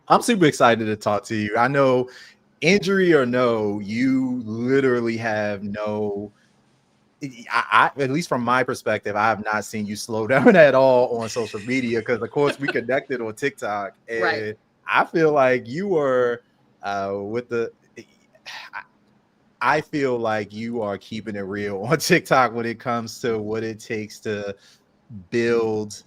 I'm super excited to talk to you. I know, injury or no, you literally have no. At least from my perspective, I have not seen you slow down at all on social media because, of course, we connected on TikTok, Right. and I feel like you were with the. I feel like you are keeping it real on TikTok when it comes to what it takes to build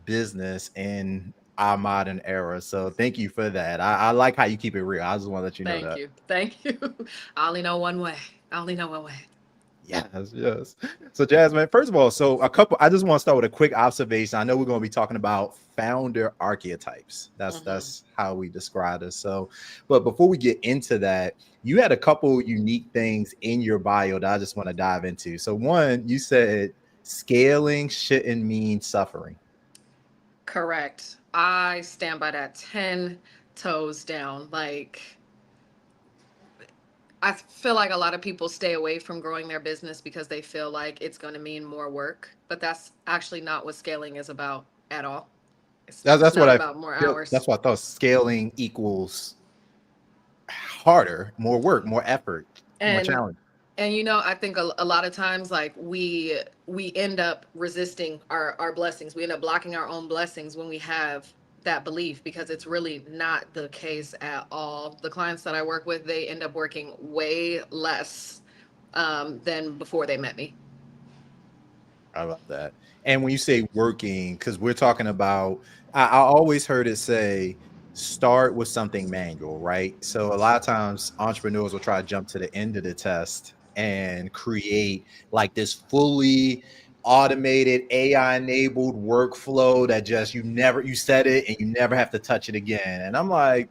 business in our modern era. So thank you for that. I like how you keep it real. I just want to let you know Thank that. you. Thank you. I only know one way. I only know one way. Yes, yes. So Jasmine, first of all, I just want to start with a quick observation. I know we're going to be talking about founder archetypes. Hmm. That's how we describe this. So, but before we get into that, you had a couple unique things in your bio that I just want to dive into. So one, you said scaling shouldn't mean suffering. Correct. I stand by that 10 toes down. Like, I feel like a lot of people stay away from growing their business because they feel like it's going to mean more work, but that's actually not what scaling is about at all. It's That's what not I about more feel. hours. That's what I thought. Scaling equals harder, more work, more effort, more And challenge. I think a lot of times, like, we end up resisting our blessings. We end up blocking our own blessings when we have that belief, because it's really not the case at all. The clients that I work with, they end up working way less than before they met me. I love that. And when you say working, because we're talking about, I always heard it say, start with something manual, right? So a lot of times entrepreneurs will try to jump to the end of the test and create like this fully automated AI enabled workflow that just you set it and you never have to touch it again. And I'm like,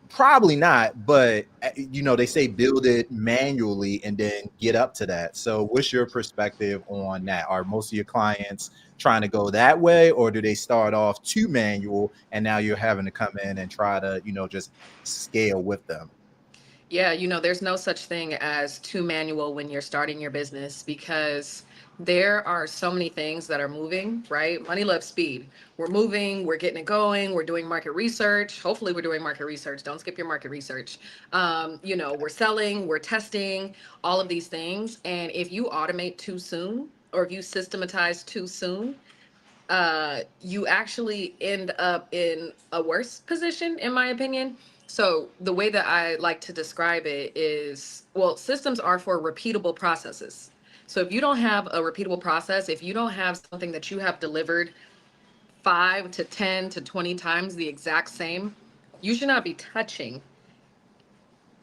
probably not, but they say build it manually and then get up to that. So, what's your perspective on that? Are most of your clients trying to go that way, or do they start off too manual and now you're having to come in and try to, just scale with them? Yeah, there's no such thing as too manual when you're starting your business, because there are so many things that are moving, right? Money loves speed. We're moving, we're getting it going, we're doing market research. Hopefully, we're doing market research. Don't skip your market research. We're selling, we're testing, all of these things. And if you automate too soon, or if you systematize too soon, you actually end up in a worse position, in my opinion. So the way that I like to describe it is, well, systems are for repeatable processes. So if you don't have a repeatable process, if you don't have something that you have delivered 5 to 10 to 20 times the exact same, you should not be touching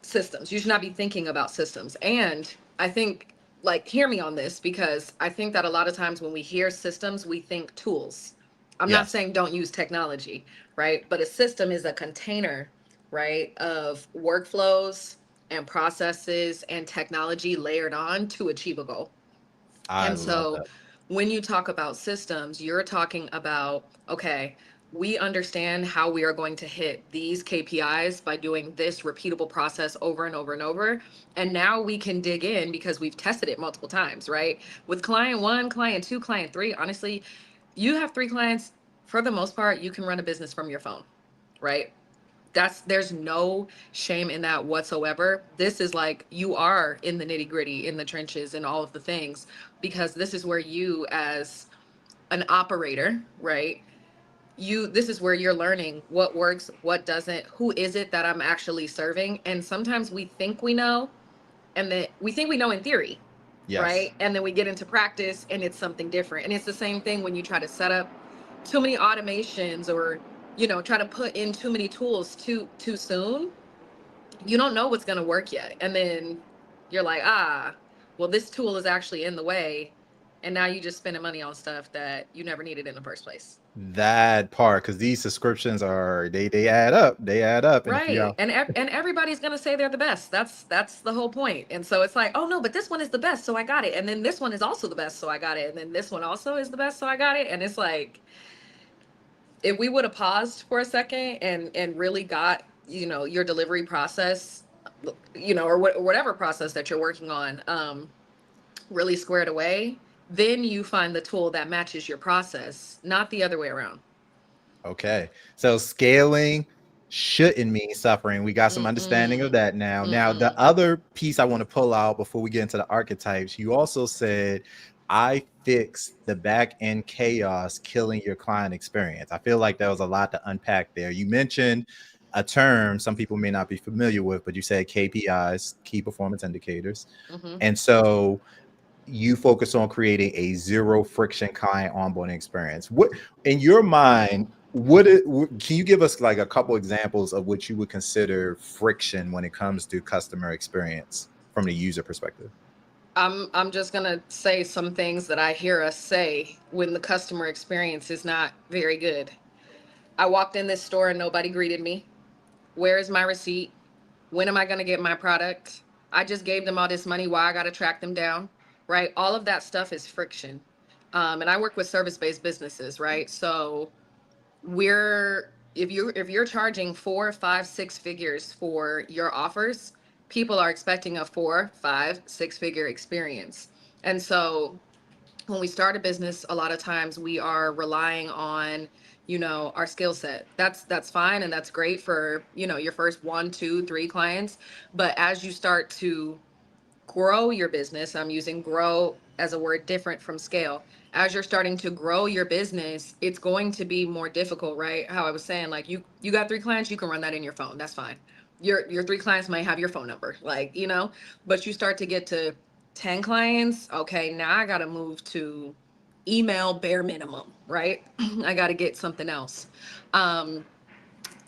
systems. You should not be thinking about systems. And I think, like, hear me on this, because I think that a lot of times when we hear systems, we think tools. I'm not Yes, saying don't use technology, right? But a system is a container, right, of workflows and processes and technology layered on to achieve a goal. I And love so that. when you talk about systems, you're talking about, okay, we understand how we are going to hit these KPIs by doing this repeatable process over and over and over. And now we can dig in because we've tested it multiple times, right? With client one, client two, client three, honestly, you have 3 clients. For the most part, you can run a business from your phone, right? There's no shame in that whatsoever. This is like, you are in the nitty gritty, in the trenches, and all of the things, because this is where you, as an operator, right, this is where you're learning what works, what doesn't, who is it that I'm actually serving. And sometimes we think we know, and then we think we know in theory, Yes. right? And then we get into practice and it's something different. And it's the same thing when you try to set up too many automations, or try to put in too many tools too soon. You don't know what's going to work yet, and then you're like, well, this tool is actually in the way, and now you just spending money on stuff that you never needed in the first place. That part, because these subscriptions are they add up. They add up. And if you Right. have And everybody's going to say they're the best. That's the whole point. And so it's like, oh no, but this one is the best, so I got it. And then this one is also the best, so I got it. And then this one also is the best, so I got it. And it's like, if we would have paused for a second and really got, your delivery process, or whatever process that you're working on, really squared away, then you find the tool that matches your process, not the other way around. Okay. So scaling shouldn't mean suffering. We got some understanding of Mm-mm. that now. Now, the Mm-mm. other piece I want to pull out before we get into the archetypes, you also said, I fix the back end chaos killing your client experience. I feel like there was a lot to unpack there. You mentioned a term some people may not be familiar with, but you said KPIs, key performance indicators. Mm-hmm. And so you focus on creating a zero friction client onboarding experience. What in your mind, can you give us like a couple examples of what you would consider friction when it comes to customer experience from the user perspective? I'm just gonna say some things that I hear us say when the customer experience is not very good. I walked in this store and nobody greeted me. Where is my receipt? When am I gonna get my product? I just gave them all this money. Why I gotta track them down? Right? All of that stuff is friction. And I work with service-based businesses, right? So we're if you're charging 4, 5, 6 figures for your offers, people are expecting a 4, 5, 6 figure experience. And so when we start a business, a lot of times we are relying on, our skill set. That's fine and that's great for, your first 1, 2, 3 clients. But as you start to grow your business, I'm using grow as a word different from scale. As you're starting to grow your business, it's going to be more difficult, right? How I was saying, like you got 3 clients, you can run that in your phone. That's fine. Your 3 clients might have your phone number, but you start to get to 10 clients. Okay, now I got to move to email bare minimum, right? I got to get something else. Um,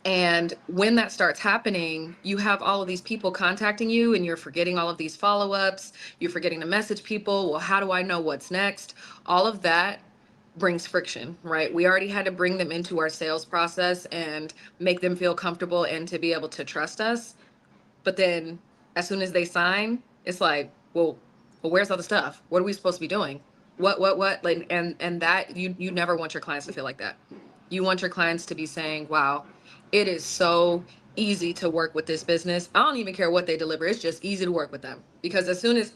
and when that starts happening, you have all of these people contacting you and you're forgetting all of these follow ups. You're forgetting to message people. Well, how do I know what's next? All of that brings friction, right? We already had to bring them into our sales process and make them feel comfortable and to be able to trust us. But then as soon as they sign, it's like, well, where's all the stuff? What are we supposed to be doing? What? Like, and that you never want your clients to feel like that. You want your clients to be saying, wow, it is so easy to work with this business. I don't even care what they deliver. It's just easy to work with them. Because as soon as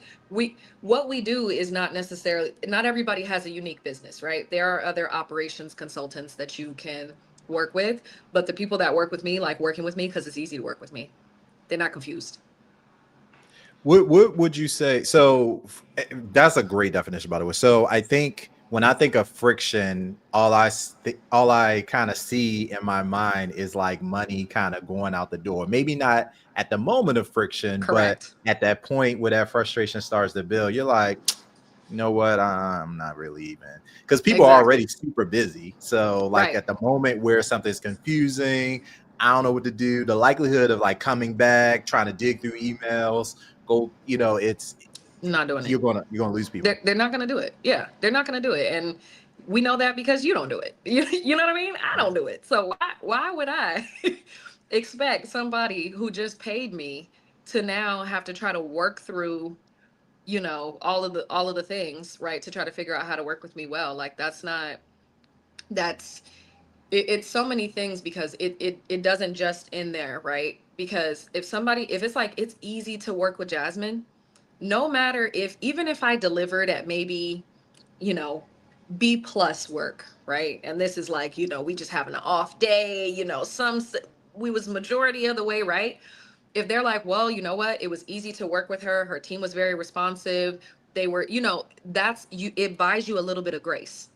what we do is not everybody has a unique business, right? There are other operations consultants that you can work with, but the people that work with me like working with me because it's easy to work with me. They're not confused. What would you say? So that's a great definition, by the way. So I think when I think of friction, all I kind of see in my mind is like money kind of going out the door. Maybe not at the moment of friction, but Correct. at that point where that frustration starts to build, you're like, you know what? I'm not really even because people are Exactly. already super busy. So like Right. at the moment where something's confusing, I don't know what to do. The likelihood of like coming back, trying to dig through emails, go, it's Not doing it. you're gonna lose people. They're not gonna do it. Yeah, they're not gonna do it, and we know that because you don't do it. You know what I mean? I don't do it. So why would I expect somebody who just paid me to now have to try to work through all of the things, right, to try to figure out how to work with me well? Like that's it's so many things because it doesn't just end there, right? Because if it's like it's easy to work with Jasmine, no matter if even if I delivered at maybe, you know, B plus work, right? And this is like, we just having an off day, we was majority of the way, right? If they're like, well, you know what, it was easy to work with her, her team was very responsive, they were, that's you, it buys you a little bit of grace.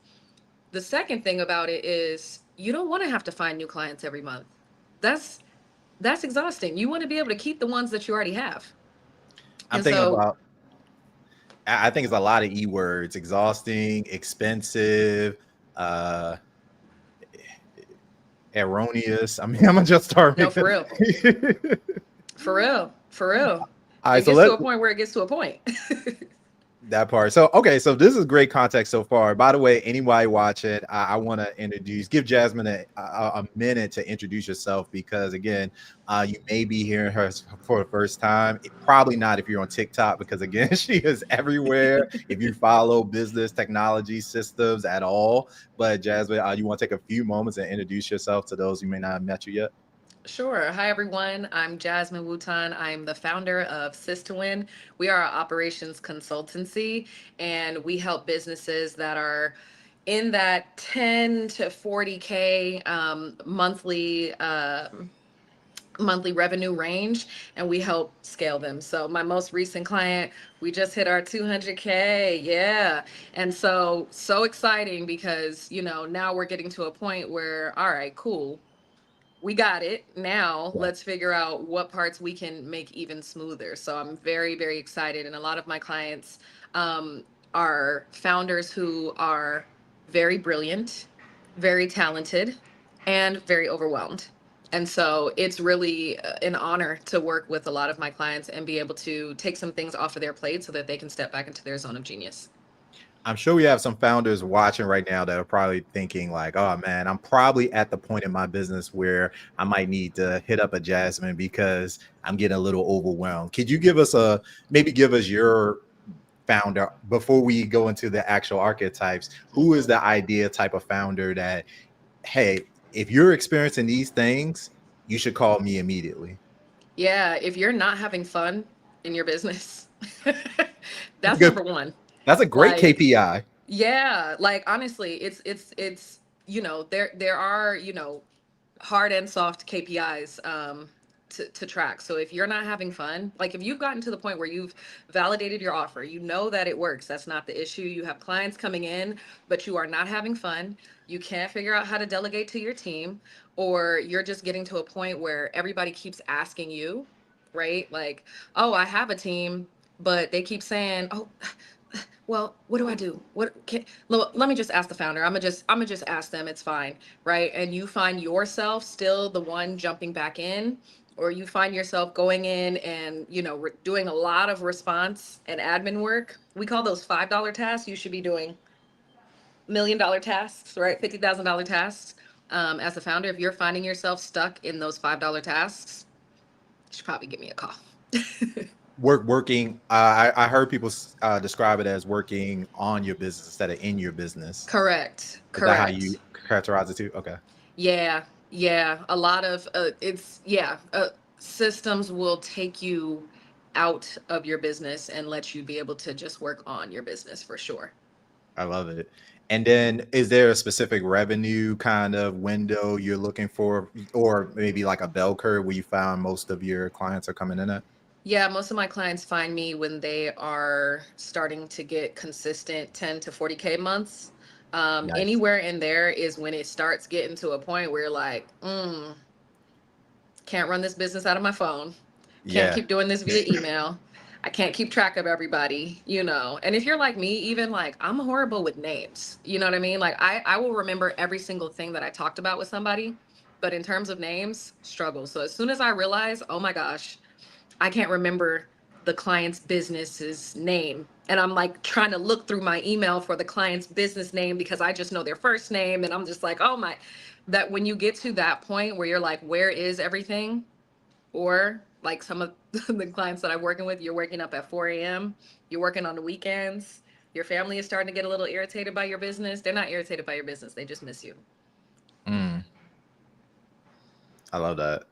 The second thing about it is you don't want to have to find new clients every month. That's that's exhausting. You want to be able to keep the ones that you already have. I'm And thinking so, about I think it's a lot of E words, exhausting, expensive, uh erroneous. I mean, I'm gonna just start no, making. for real. For real. For real. All right, It so gets to let a point where it gets to a point. that part. So okay, so this is great context so far. By the way, anybody watching, I want to give Jasmine a minute to introduce yourself because again, you may be hearing her for the first time. Probably not if you're on TikTok because again, she is everywhere. If you follow business, technology, systems at all, but Jasmine, you want to take a few moments and introduce yourself to those who may not have met you yet. Sure. Hi, everyone. I'm Jasmine Wooton. I'm the founder of Sistwin. We are an operations consultancy, and we help businesses that are in that 10 to 40K monthly revenue range, and we help scale them. So my most recent client, we just hit our 200K. Yeah. And so exciting because, now we're getting to a point where, all right, cool, we got it. Now Yeah. let's figure out what parts we can make even smoother. So I'm very, very excited. And a lot of my clients um, are founders who are very brilliant, very talented, and very overwhelmed. And so it's really an honor to work with a lot of my clients and be able to take some things off of their plate so that they can step back into their zone of genius. I'm sure we have some founders watching right now that are probably thinking like, "Oh man, I'm probably at the point in my business where I might need to hit up a Jasmine because I'm getting a little overwhelmed." Could you give us your founder before we go into the actual archetypes? Who is the idea type of founder that, hey, if you're experiencing these things, you should call me immediately? Yeah, if you're not having fun in your business, That's a that's good. number one. That's a great Like, KPI. yeah, like honestly, it's there are, hard and soft KPIs to track. So if you're not having fun, like if you've gotten to the point where you've validated your offer, you know that it works, that's not the issue. You have clients coming in, but you are not having fun. You can't figure out how to delegate to your team, or you're just getting to a point where everybody keeps asking you, right? Like, oh, I have a team, but they keep saying, oh, well, what do I do? Let me just ask the founder. I'm gonna just ask them. It's fine, right? And you find yourself still the one jumping back in, or you find yourself going in and doing a lot of response and admin work. We call those $5 tasks. You should be doing $1 million tasks, right? $50,000 tasks. As a founder, if you're finding yourself stuck in those $5 tasks, you should probably give me a call. Working. I heard people describe it as working on your business instead of in your business. Correct. Is that how you Correct. characterize it too? Okay. Yeah, yeah. A lot of systems will take you out of your business and let you be able to just work on your business for sure. I love it. And then is there a specific revenue kind of window you're looking for, or maybe like a bell curve where you found most of your clients are coming in at? Yeah, most of my clients find me when they are starting to get consistent 10 to 40K months. Nice. Anywhere in there is when it starts getting to a point where you're like, can't run this business out of my phone. Can't Yeah. keep doing this via email. I can't keep track of everybody, And if you're like me, even like I'm horrible with names. You know what I mean? Like I will remember every single thing that I talked about with somebody, but in terms of names, struggle. So as soon as I realize, oh my gosh, I can't remember the client's business's name. And I'm like trying to look through my email for the client's business name because I just know their first name. And I'm just like, oh my, that when you get to that point where you're like, where is everything? Or like some of the clients that I'm working with, you're waking up at 4 a.m., you're working on the weekends, your family is starting to get a little irritated by your business. They're not irritated by your business, they just miss you. Mm, I love that.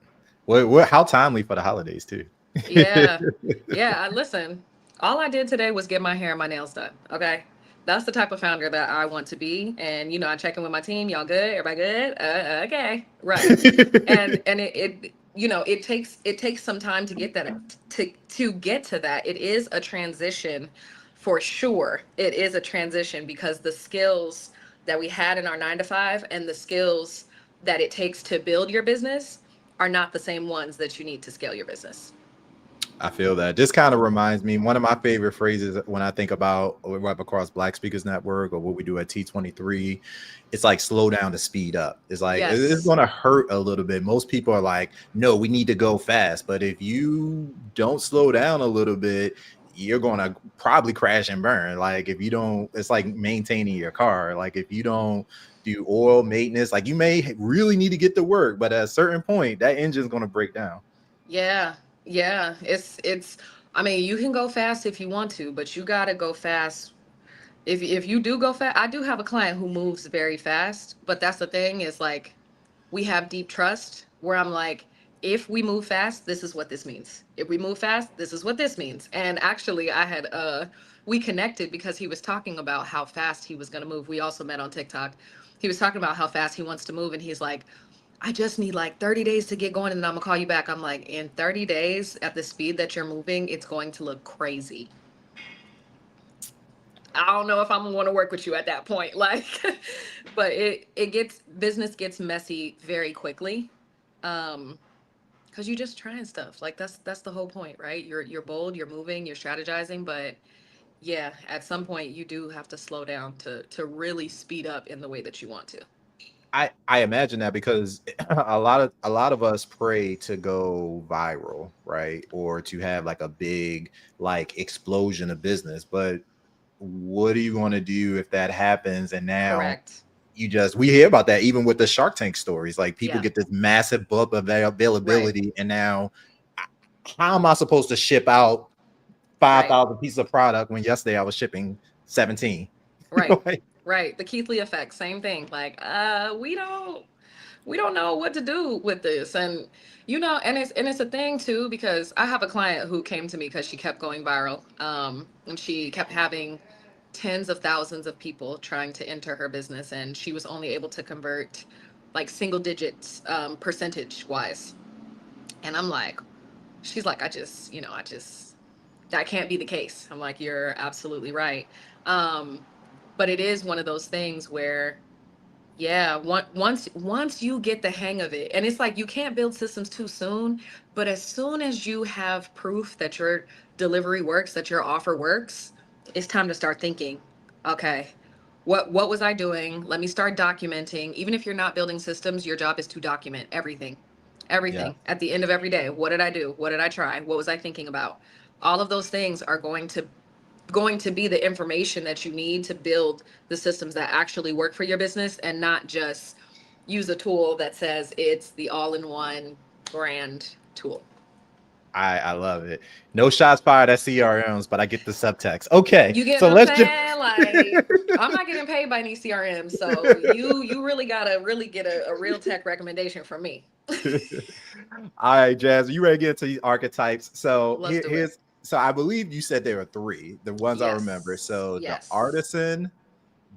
What? How timely for the holidays too. Yeah. Yeah. Listen, all I did today was get my hair and my nails done. Okay. That's the type of founder that I want to be. And, I check in with my team. Y'all good? Everybody good? Okay. Right. And it takes some time to get to get to that. It is a transition for sure. It is a transition because the skills that we had in our 9 to 5 and the skills that it takes to build your business are not the same ones that you need to scale your business. I feel that. This kind of reminds me, one of my favorite phrases when I think about Web Across Black Speakers Network or what we do at T23, it's like slow down to speed up. It's like it's Yes. going to hurt a little bit. Most people are like, no, we need to go fast. But if you don't slow down a little bit, you're going to probably crash and burn. Like if you don't, it's like maintaining your car. Like if you don't do oil maintenance, like you may really need to get to work, but at a certain point, that engine's going to break down. Yeah. Yeah. It's I mean, you can go fast if you want to, but you got to go fast. If you do go fast, I do have a client who moves very fast, but that's the thing is like we have deep trust where I'm like, if we move fast, this is what this means. If we move fast, this is what this means. And actually, I had we connected because he was talking about how fast he was going to move. We also met on TikTok. He was talking about how fast he wants to move, and he's like, I just need like 30 days to get going, and then I'm gonna call you back. I'm like, in 30 days, at the speed that you're moving, it's going to look crazy. I don't know if I'm gonna want to work with you at that point. Like, but it gets, business gets messy very quickly. Because you're just trying stuff. Like that's the whole point, right? You're bold, you're moving, you're strategizing, but yeah, at some point you do have to slow down to really speed up in the way that you want to. I imagine that because a lot of us pray to go viral, right? Or to have like a big like explosion of business. But what are you going to do if that happens? And now Correct. you just, we hear about that even with the Shark Tank stories. Like people Yeah. get this massive bump of Right. availability, and now how am I supposed to ship out Right. 5,000 pieces of product when yesterday I was shipping 17? Right. Like, Right. The Keith Lee effect, same thing. Like, we don't know what to do with this. And and it's a thing too, because I have a client who came to me because she kept going viral. And she kept having tens of thousands of people trying to enter her business, and she was only able to convert like single digits, percentage wise. And I'm like, she's like, that can't be the case. I'm like, you're absolutely right. Um, but it is one of those things where, yeah, once you get the hang of it, and it's like you can't build systems too soon, but as soon as you have proof that your delivery works, that your offer works, it's time to start thinking, okay, what was I doing? Let me start documenting. Even if you're not building systems, your job is to document everything. yeah, Everything at the end of every day. What did I do? What did I try? What was I thinking about? All of those things are going to be the information that you need to build the systems that actually work for your business, and not just use a tool that says it's the all-in-one brand tool. I love it. No shots fired at CRMs, but I get the subtext. Okay, You get so what I'm let's just saying? Like, I'm not getting paid by any CRM, so you really gotta really get a real tech recommendation from me. all right, Jazz, you ready to get into these archetypes? So Let's do it. here's, so I believe you said there are three, the ones I remember. Yes. So the Yes. artisan,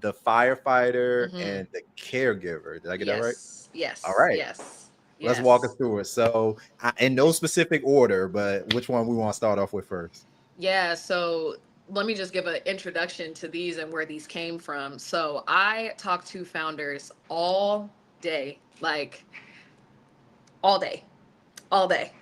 the firefighter, Mm-hmm. and the caregiver. Did I get that right? Yes. All Yes. right, Yes. let's walk us Yes. through it. So in no specific order, but which one we want to start off with first? Yeah, so let me just give an introduction to these and where these came from. So I talk to founders all day, like all day, all day.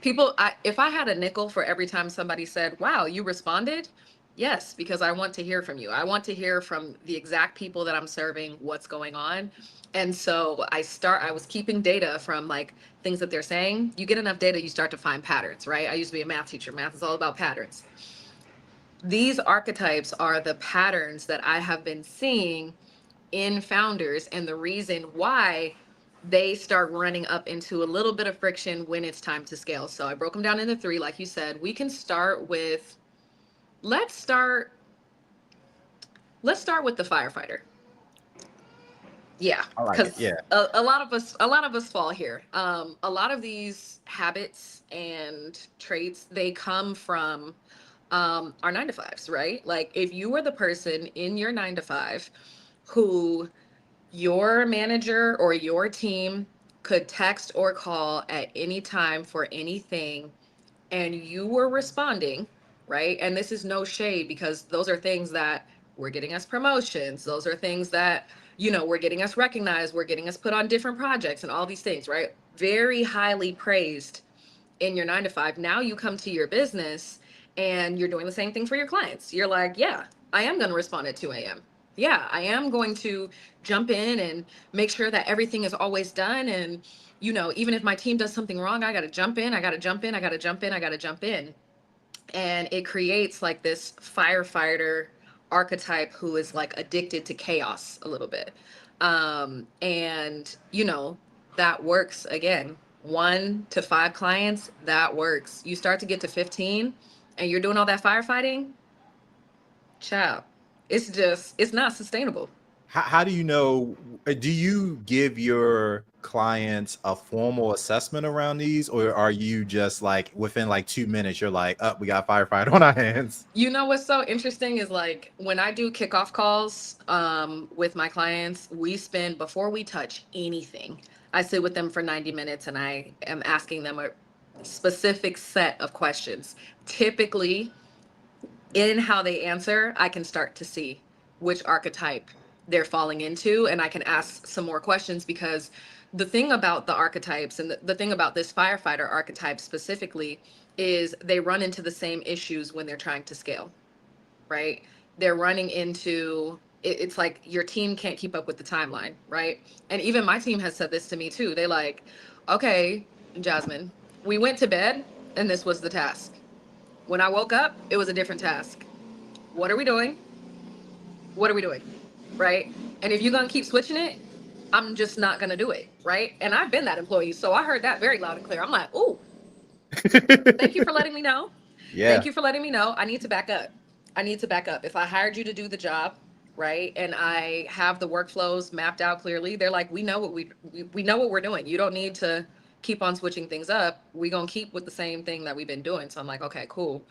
If I had a nickel for every time somebody said, "Wow, you responded," yes, because I want to hear from you. I want to hear from the exact people that I'm serving, what's going on. And so I was keeping data from like things that they're saying. You get enough data, you start to find patterns, right? I used to be a math teacher. Math is all about patterns. These archetypes are the patterns that I have been seeing in founders, and the reason why they start running up into a little bit of friction when it's time to scale. So I broke them down into three, like you said. We can start with, let's start let's start with the firefighter. Yeah, I like it. because Yeah. a lot of us fall here. A lot of these habits and traits, they come from our 9 to 5s, right? Like if you were the person in your 9 to 5 who your manager or your team could text or call at any time for anything, and you were responding, right? And this is no shade, because those are things that were getting us promotions. Those are things that, were getting us recognized, were getting us put on different projects and all these things, right? Very highly praised in your 9 to 5. Now you come to your business and you're doing the same thing for your clients. You're like, yeah, I am going to respond at 2 a.m. Yeah, I am going to jump in and make sure that everything is always done. And, even if my team does something wrong, I got to jump in. I got to jump in. I got to jump in. I got to jump in. And it creates like this firefighter archetype who is like addicted to chaos a little bit. And that works. Again, 1 to 5 clients, that works. You start to get to 15 and you're doing all that firefighting, child, it's not sustainable. How do you know? Do you give your clients a formal assessment around these, or are you just like within like 2 minutes, you're like, oh, we got a firefight on our hands? You know what's so interesting is like when I do kickoff calls with my clients, we spend before we touch anything. I sit with them for 90 minutes and I am asking them a specific set of questions. Typically, in how they answer, I can start to see which archetype they're falling into, and I can ask some more questions because the thing about the archetypes and the thing about this firefighter archetype specifically is they run into the same issues when they're trying to scale, right? They're running into it's like your team can't keep up with the timeline, right? And even my team has said this to me too. They like, okay, Jasmine, we went to bed and this was the task. When I woke up, it was a different task. What are we doing? What are we doing? Right? And if you're going to keep switching it, I'm just not going to do it. Right? And I've been that employee. So I heard that very loud and clear. I'm like, ooh, thank you for letting me know. Thank Yeah. you for letting me know. I need to back up. I need to back up. If I hired you to do the job, right, and I have the workflows mapped out clearly, they're like, we know what we know what we're doing. You don't need to keep on switching things up. We're going to keep with the same thing that we've been doing. So I'm like, okay, cool.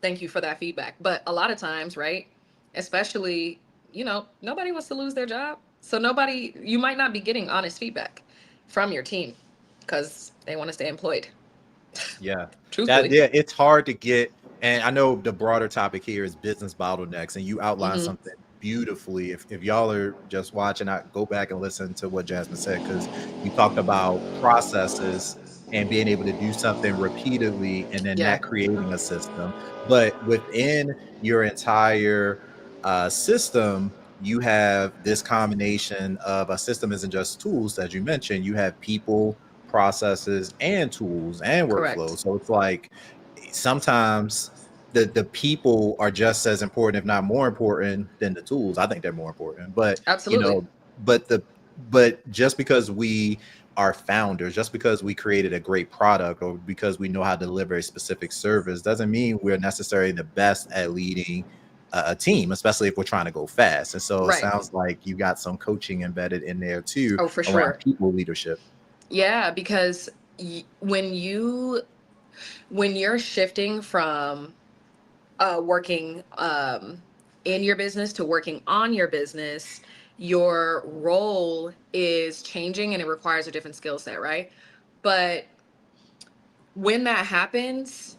Thank you for that feedback. But a lot of times, right, especially, nobody wants to lose their job. So nobody, you might not be getting honest feedback from your team because they want to stay employed, Yeah. That truthfully. yeah, it's hard to get, and I know the broader topic here is business bottlenecks, and you outlined Hmm. something beautifully. If y'all are just watching, I go back and listen to what Jasmine said, because you talked about processes and being able to do something repeatedly and then Yeah, that creating a system. But within your entire system, you have this combination of a system isn't just tools, as you mentioned, you have people, processes, and tools and correct. workflows. So it's like sometimes the people are just as important, if not more important, than the tools. I think they're more important, but you Absolutely. know, but the but just because we are founders, just because we created a great product or because we know how to deliver a specific service, doesn't mean we're necessarily the best at leading a team, especially if we're trying to go fast. And so it Right. sounds like you got some coaching embedded in there too Oh, for around sure. people leadership. Yeah, because when you're shifting from working in your business to working on your business, your role is changing and it requires a different skill set, right? But when that happens,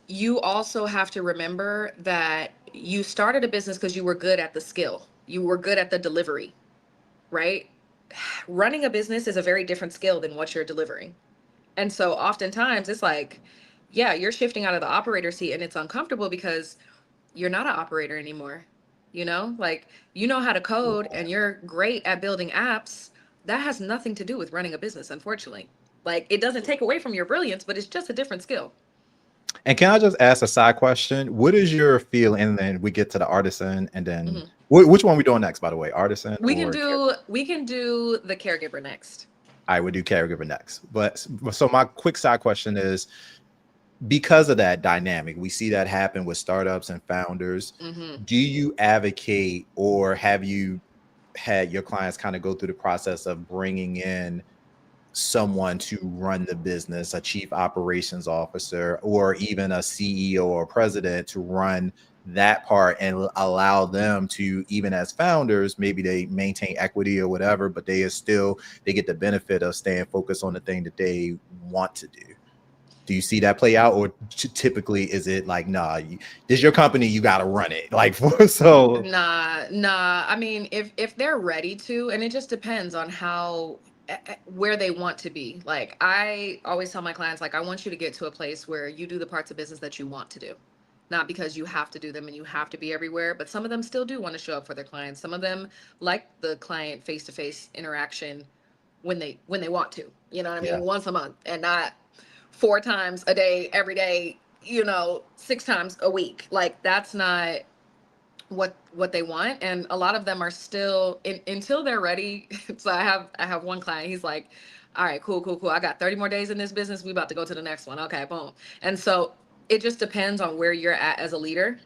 you also have to remember that you started a business because you were good at the skill, you were good at the delivery, right? Running a business is a very different skill than what you're delivering. And so oftentimes it's like, yeah, you're shifting out of the operator seat and it's uncomfortable because you're not an operator anymore. Like you know how to code and you're great at building apps. That has nothing to do with running a business, unfortunately. Like it doesn't take away from your brilliance, but it's just a different skill. And can I just ask a side question? What is your feel? And then we get to the artisan, and then Hmm. which one we doing next? By the way, artisan We can or do we can do the caregiver next. I would do caregiver next. But so my quick side question is, because of that dynamic, we see that happen with startups and founders. Hmm. Do you advocate, or have you had your clients kind of go through the process of bringing in someone to run the business, a chief operations officer, or even a CEO or president to run that part and allow them to, even as founders, maybe they maintain equity or whatever, but they get the benefit of staying focused on the thing that they want to do? Do you see that play out, or typically is it like, nah, this is your company, you got to run it? Like, so Nah. I mean, if they're ready to, and it just depends on how where they want to be. Like I always tell my clients, like I want you to get to a place where you do the parts of business that you want to do, not because you have to do them and you have to be everywhere. But some of them still do want to show up for their clients. Some of them like the client face to face interaction when they want to. You know what I yeah, mean? Once a month and not 4 times a day, every day. 6 times a week. Like that's not what they want, and a lot of them are still until they're ready. So I have one client, he's like, all right, cool, I got 30 more days in this business, we about to go to the next one. Okay, boom. And so it just depends on where you're at as a leader.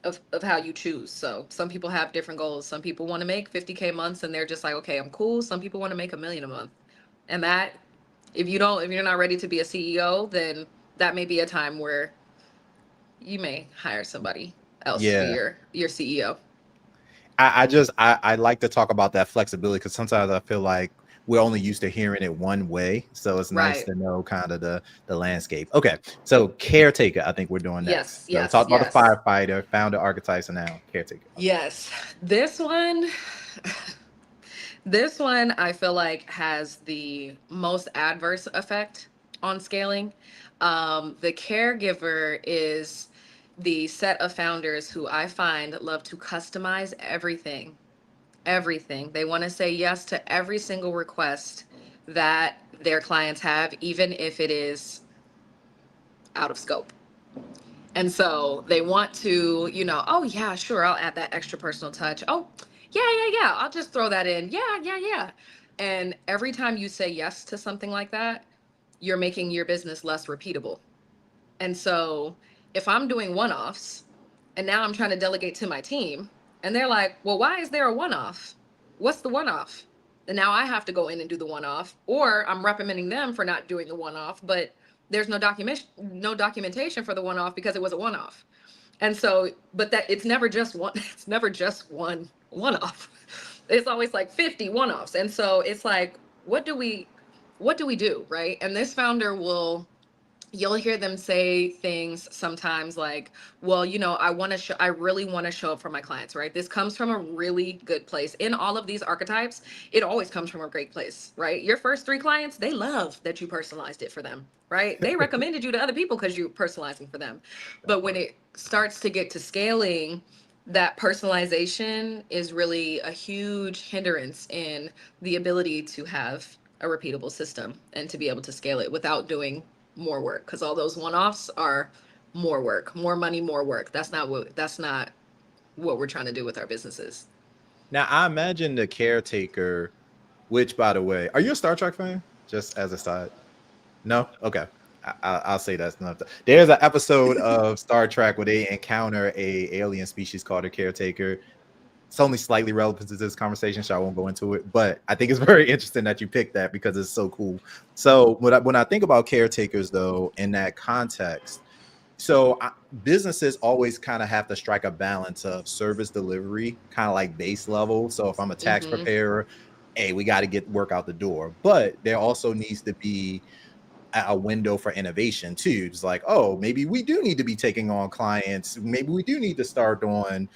of how you choose. So some people have different goals. Some people want to make 50K months and they're just like, okay, I'm cool. Some people want to make 1 million a month. And that, if you're not ready to be a CEO, then that may be a time where you may hire somebody else to be Yeah. your CEO. I like to talk about that flexibility because sometimes I feel like we're only used to hearing it one way. So it's nice Right. to know kind of the landscape. Okay. So caretaker, I think we're doing Yes, next. So we yes, talked about the yes. firefighter, founder archetypes, and now caretaker. Okay. Yes. This one, this one I feel like has the most adverse effect on scaling. The caregiver is the set of founders who I find love to customize everything. Everything. They want to say yes to every single request that their clients have, even if it is out of scope. And so they want to, oh yeah, sure, I'll add that extra personal touch. Oh, yeah, I'll just throw that in. Yeah. And every time you say yes to something like that, you're making your business less repeatable. And so if I'm doing one-offs and now I'm trying to delegate to my team and they're like, well, why is there a one-off? What's the one-off? And now I have to go in and do the one-off, or I'm reprimanding them for not doing the one-off, but there's no documentation for the one-off because it was a one-off. And so, but that it's never just one, it's never just one-off. It's always like 50 one-offs. And so it's like, what do we do, right? And this founder will, you'll hear them say things sometimes like, well, I really want to show up for my clients, right? This comes from a really good place. In all of these archetypes, it always comes from a great place, right? Your first 3 clients, they love that you personalized it for them, right? They recommended you to other people because you're personalizing for them. That But when part. it starts to get to scaling, that personalization is really a huge hindrance in the ability to have a repeatable system and to be able to scale it without doing more work, because all those one-offs are more work, more money, more work. That's not what we're trying to do with our businesses. Now I imagine the caretaker, which by the way, are you a Star Trek fan? Just as a side. No? Okay. I'll say that's enough. There's an episode of Star Trek where they encounter a alien species called a caretaker. It's only slightly relevant to this conversation, so I won't go into it. But I think it's very interesting that you picked that because it's so cool. So when I think about caretakers, though, in that context, so businesses always kind of have to strike a balance of service delivery, kind of like base level. So if I'm a tax Mm-hmm. preparer, hey, we got to get work out the door. But there also needs to be a window for innovation too. It's like, oh, maybe we do need to be taking on clients. Maybe we do need to start doing,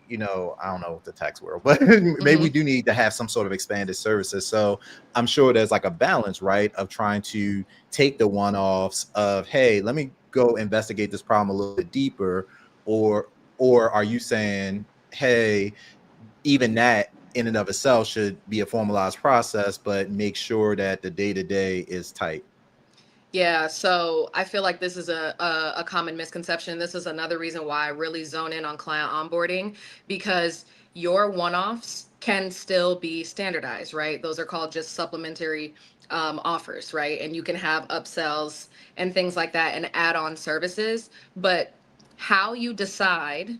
I don't know the tax world, but maybe Mm-hmm. we do need to have some sort of expanded services. So I'm sure there's like a balance, right, of trying to take the one-offs of, hey, let me go investigate this problem a little bit deeper, or or are you saying, hey, even that in and of itself should be a formalized process, but make sure that the day-to-day is tight? Yeah, so I feel like this is a common misconception. This is another reason why I really zone in on client onboarding, because your one-offs can still be standardized, right? Those are called just supplementary offers, right? And you can have upsells and things like that and add-on services. But how you decide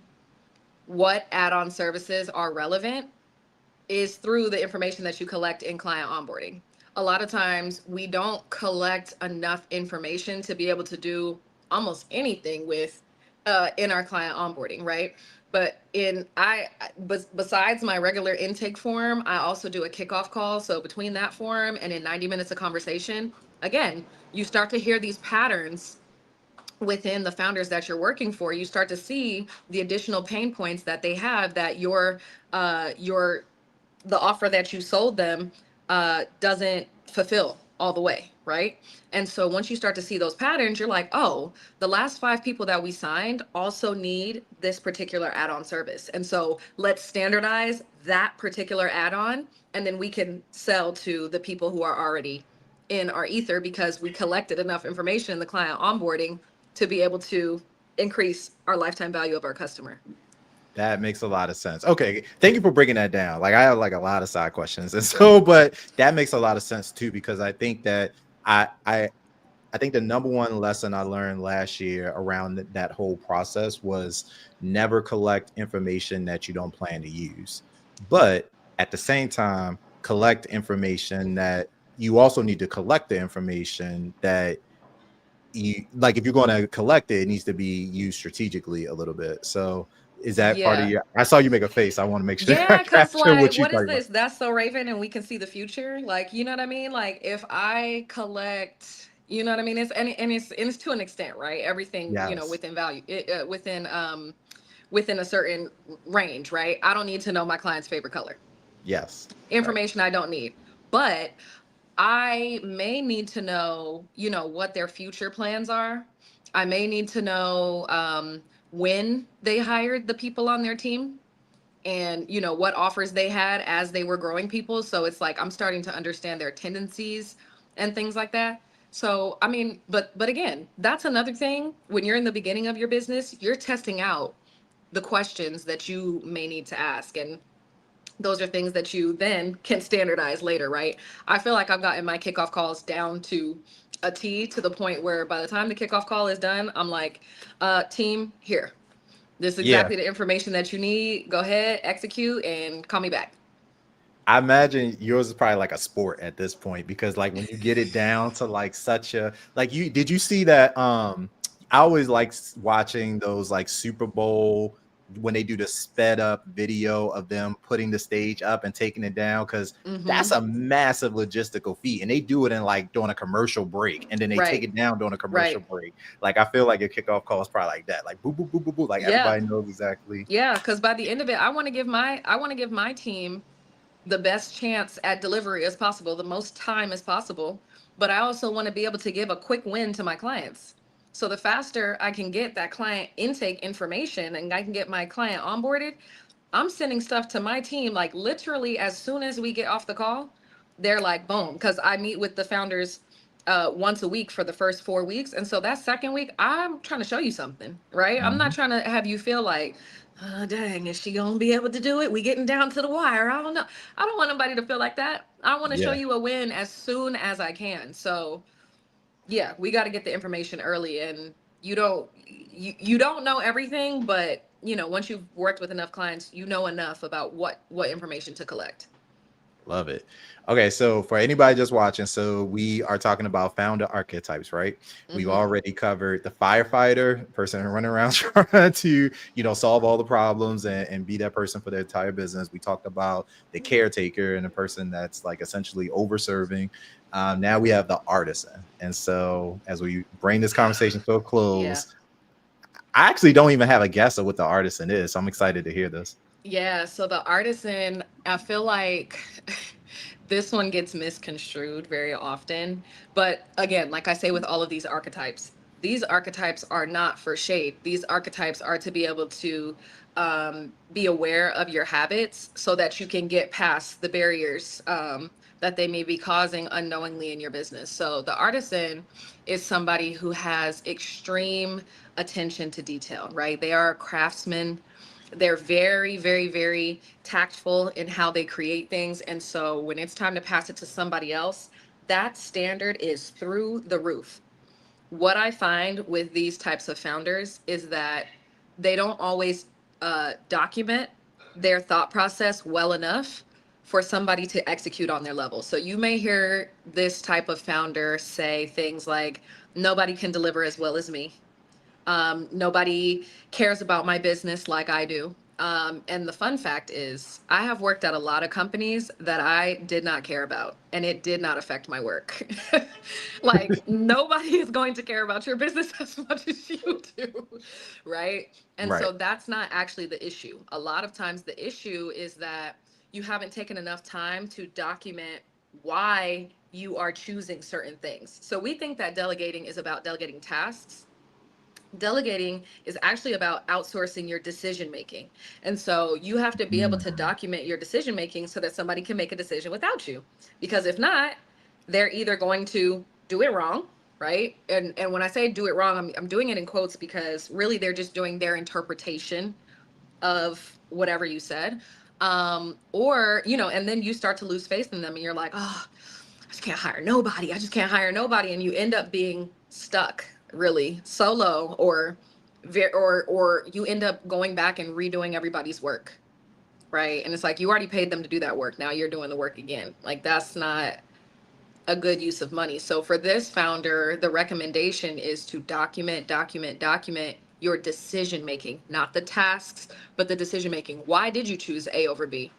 what add-on services are relevant is through the information that you collect in client onboarding. A lot of times we don't collect enough information to be able to do almost anything with in our client onboarding, right? But besides my regular intake form, I also do a kickoff call. So between that form and in 90 minutes of conversation, again, you start to hear these patterns within the founders that you're working for. You start to see the additional pain points that they have, that your the offer that you sold them doesn't fulfill all the way, right? And so once you start to see those patterns, you're like, oh, the last 5 people that we signed also need this particular add-on service. And so let's standardize that particular add-on, and then we can sell to the people who are already in our ether, because we collected enough information in the client onboarding to be able to increase our lifetime value of our customer. That makes a lot of sense. Okay, thank you for breaking that down. Like I have like a lot of side questions, and so, but that makes a lot of sense too because I think that I I I think the number one lesson I learned last year around that whole process was never collect information that you don't plan to use. But at the same time, collect information that you also need to collect the information that you like. If you're going to collect it, it needs to be used strategically a little bit. So is that part of Yeah. your, I saw you make a face. I want to make sure I Yeah, cause capture like, what you what is talking about. this? That's so Raven, and we can see the future. Like, you know what I mean? Like, if I collect, you know what I mean? It's to an extent, right? Everything, Yes. within value, within a certain range, right? I don't need to know my client's favorite color. Yes. Right. Information I don't need, but I may need to know, what their future plans are. I may need to know when they hired the people on their team, and what offers they had as they were growing people. So it's like I'm starting to understand their tendencies and things like that. So I mean, but again, that's another thing. When you're in the beginning of your business, you're testing out the questions that you may need to ask, and those are things that you then can standardize later, right? I feel like I've gotten my kickoff calls down to a T, to the point where by the time the kickoff call is done, I'm like, team, here, this is Yeah. exactly the information that you need. Go ahead, execute, and call me back. I imagine yours is probably like a sport at this point, because like when you get it down to like such a, like, you did you see that I always like watching those like Super Bowl when they do the sped up video of them putting the stage up and taking it down, because that's Mm-hmm. a massive logistical feat, and they do it in like during a commercial break, and then they take Right. it down during a commercial Right. break. Like I feel like your kickoff call is probably like that, like boop boop boop boop boop, like Yeah. everybody knows exactly. Yeah. Because by the end of it, I want to give my team the best chance at delivery as possible, the most time as possible. But I also want to be able to give a quick win to my clients. So the faster I can get that client intake information and I can get my client onboarded, I'm sending stuff to my team like literally as soon as we get off the call. They're like, boom, because I meet with the founders once a week for the first 4 weeks. And so that second week, I'm trying to show you something, right? I'm not Mhm. trying to have you feel like, oh, dang, is she going to be able to do it? We getting down to the wire. I don't know. I don't want nobody to feel like that. I want to show Yeah. you a win as soon as I can. So yeah, we got to get the information early, and you don't know everything, but once you've worked with enough clients, you know enough about what information to collect. Love it. Okay, so for anybody just watching, so we are talking about founder archetypes, right? We've Mm-hmm. already covered the firefighter, person running around trying to, solve all the problems and be that person for their entire business. We talked about the caretaker and the person that's like essentially over serving. Now we have the artisan. And so as we bring this conversation to a Yeah. close, I actually don't even have a guess of what the artisan is. So I'm excited to hear this. Yeah, so the artisan, I feel like this one gets misconstrued very often. But again, like I say with all of these archetypes are not for shade. These archetypes are to be able to be aware of your habits so that you can get past the barriers that they may be causing unknowingly in your business. So the artisan is somebody who has extreme attention to detail, right? They are a craftsman. They're very, very, very tactful in how they create things. And so when it's time to pass it to somebody else, that standard is through the roof. What I find with these types of founders is that they don't always document their thought process well enough for somebody to execute on their level. So you may hear this type of founder say things like, nobody can deliver as well as me. Nobody cares about my business like I do. And the fun fact is, I have worked at a lot of companies that I did not care about, and it did not affect my work. Like, nobody is going to care about your business as much as you do, right? And Right. so that's not actually the issue. A lot of times, the issue is that you haven't taken enough time to document why you are choosing certain things. So we think that delegating is about delegating tasks. Delegating is actually about outsourcing your decision making. And so you have to be able to Mm. document your decision making so that somebody can make a decision without you. Because if not, they're either going to do it wrong, right? And when I say do it wrong, I'm doing it in quotes because really they're just doing their interpretation of whatever you said. Or, and then you start to lose faith in them and you're like, oh, just can't hire nobody. I just can't hire nobody. And you end up being stuck really solo, or you end up going back and redoing everybody's work. Right. And it's like, you already paid them to do that work. Now you're doing the work again. Like, that's not a good use of money. So for this founder, the recommendation is to document your decision making, not the tasks, but the decision making. Why did you choose A over B?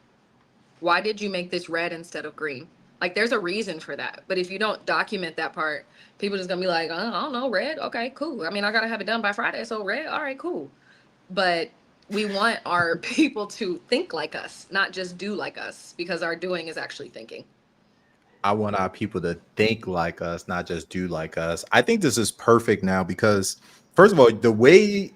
Why did you make this red instead of green? Like, there's a reason for that. But if you don't document that part, people just gonna be like, I don't know, red. Okay, cool. I mean, I gotta have it done by Friday, so red. All right, cool. But we want our people to think like us, not just do like us, because our doing is actually thinking. I want our people to think like us, not just do like us. I think this is perfect now because, first of all, the way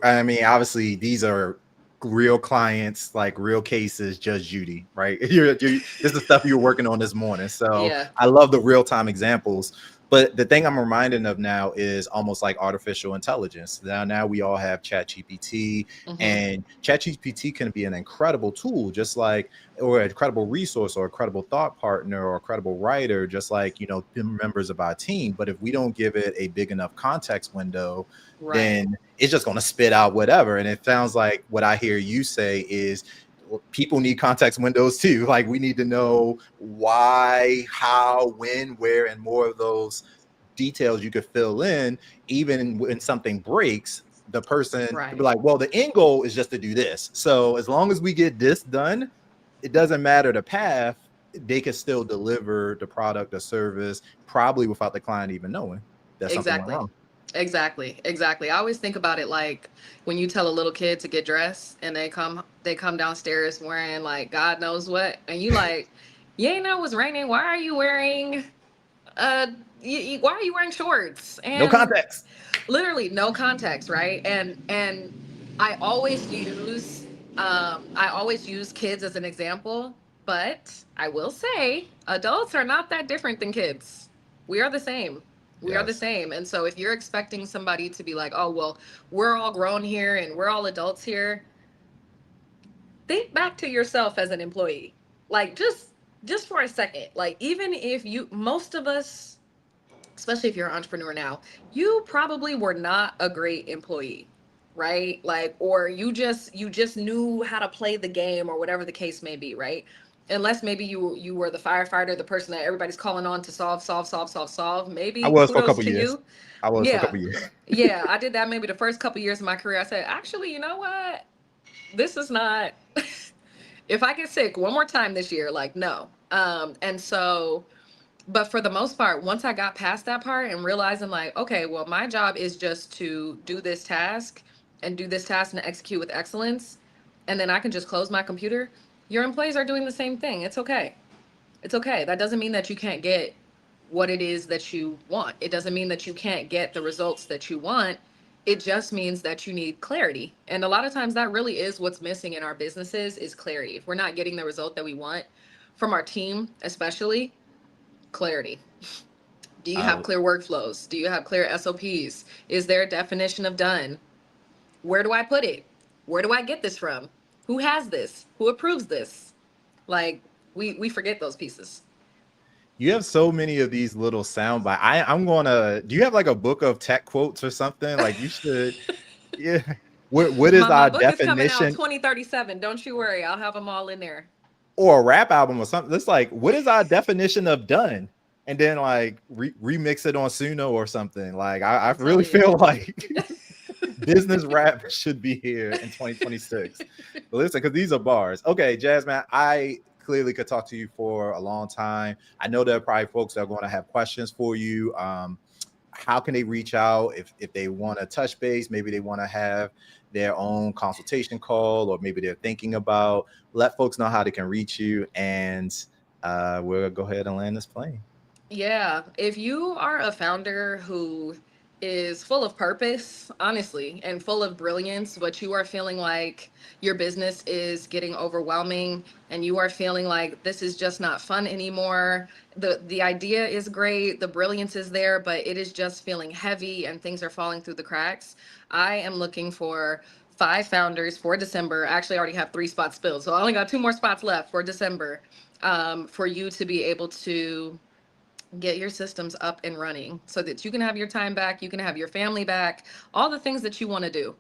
I mean, obviously, these are real clients, like real cases, Judge Judy, right? This is stuff you're working on this morning. So Yeah. I love the real time examples. But the thing I'm reminded of now is almost like artificial intelligence. Now we all have ChatGPT, Mm-hmm. and ChatGPT can be an incredible tool, just like, or a credible resource, or a credible thought partner, or a credible writer, just like, members of our team. But if we don't give it a big enough context window, Right. then it's just going to spit out whatever. And it sounds like what I hear you say is people need context windows too. Like, we need to know why, how, when, where, and more of those details you could fill in. Even when something breaks, the person could be Right. like, well, the end goal is just to do this. So as long as we get this done, it doesn't matter the path, they can still deliver the product or service, probably without the client even knowing that something went Exactly. wrong. Exactly. I always think about it like when you tell a little kid to get dressed and they come downstairs wearing like God knows what, and you like, you ain't know it was raining. Why are you wearing uh why are you wearing shorts? No And context. literally no context, right? And I always use kids as an example, but I will say adults are not that different than kids. We are the same. We are the Yes. same. And so if you're expecting somebody to be like, oh well, we're all grown here and we're all adults here, think back to yourself as an employee. Like, just for a second. Like, even if you, most of us, especially if you're an entrepreneur now, you probably were not a great employee, right? Like, or you just knew how to play the game or whatever the case may be, right? Unless maybe you were the firefighter, the person that everybody's calling on to solve. I Maybe was for a kudos couple to years. you. I was for a Yeah. couple years. Yeah, I did that maybe the first couple years of my career. I said, actually, you know what? This is not if I get sick one more time this year, like no. And so, but for the most part, once I got past that part and realizing like, okay, well, my job is just to do this task and do this task and execute with excellence, and then I can just close my computer. Your employees are doing the same thing. It's okay. It's okay. That doesn't mean that you can't get what it is that you want. It doesn't mean that you can't get the results that you want. It just means that you need clarity. And a lot of times that really is what's missing in our businesses is clarity. If we're not getting the result that we want from our team, especially clarity. Do you have I, clear workflows? Do you have clear SOPs? Is there a definition of done? Where do I put it? Where do I get this from? Who has this? Who approves this? Like, we forget those pieces. you have so many of these little sound bites. I'm gonna. Do you have like a book of tech quotes or something? Like, you should. Yeah. What is My our book is coming out definition, 2037. Don't you worry. I'll have them all in there. or a rap album or something? It's like, what is our definition of done? And then like remix it on Suno or something. Like, I I'm really telling you. feel like business rap should be here in 2026. But listen, because these are bars. Okay, Jasmine, I clearly could talk to you for a long time. I know there are probably folks that are going to have questions for you. How can they reach out if they want to touch base? Maybe they want to have their own consultation call, or maybe they're thinking about. Let folks know how they can reach you, and we'll go ahead and land this plane. Yeah, if you are a founder who is full of purpose, honestly, and full of brilliance, but you are feeling like your business is getting overwhelming and you are feeling like this is just not fun anymore. The idea is great, the brilliance is there, but it is just feeling heavy and things are falling through the cracks. I am looking for 5 founders for December. Actually, I already have 3 spots filled, so I only got 2 more spots left for December, for you to be able to Get your systems up and running so that you can have your time back, you can have your family back, all the things that you want to do.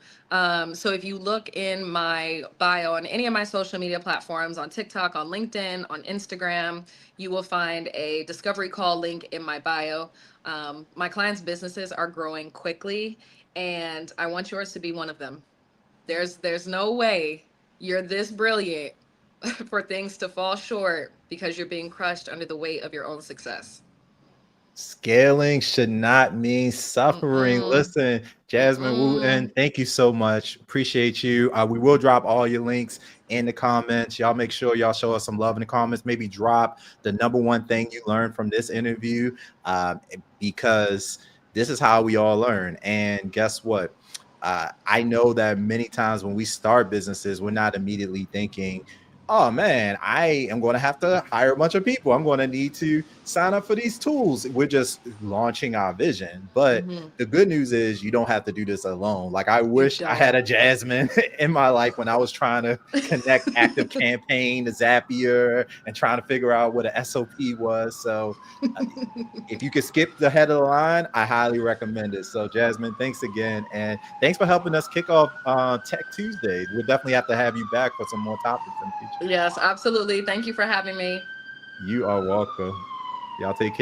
So if you look in my bio on any of my social media platforms, on TikTok, on LinkedIn, on Instagram, you will find a discovery call link in my bio. My clients' businesses are growing quickly, and I want yours to be one of them. There's no way you're this brilliant for things to fall short because you're being crushed under the weight of your own success. Scaling should not mean suffering. Mm-mm. Listen, Jasmine Wooton, Mm-mm. thank you so much. Appreciate you. We will drop all your links in the comments. Y'all make sure y'all show us some love in the comments. Maybe drop the number one thing you learned from this interview, because this is how we all learn. And guess what? I know that many times when we start businesses, we're not immediately thinking, oh man, I am going to have to hire a bunch of people. I'm going to need to sign up for these tools. We're just launching our vision. But Mm-hmm. the good news is you don't have to do this alone. Like I You wish I had don't. a Jasmine in my life when I was trying to connect Active Campaign to Zapier and trying to figure out what an SOP was. So uh, if you could skip the head of the line, I highly recommend it. So, Jasmine, thanks again. And thanks for helping us kick off Tech Tuesdays. We'll definitely have to have you back for some more topics in the future. Yes, absolutely. Thank you for having me. You are welcome. Y'all take care.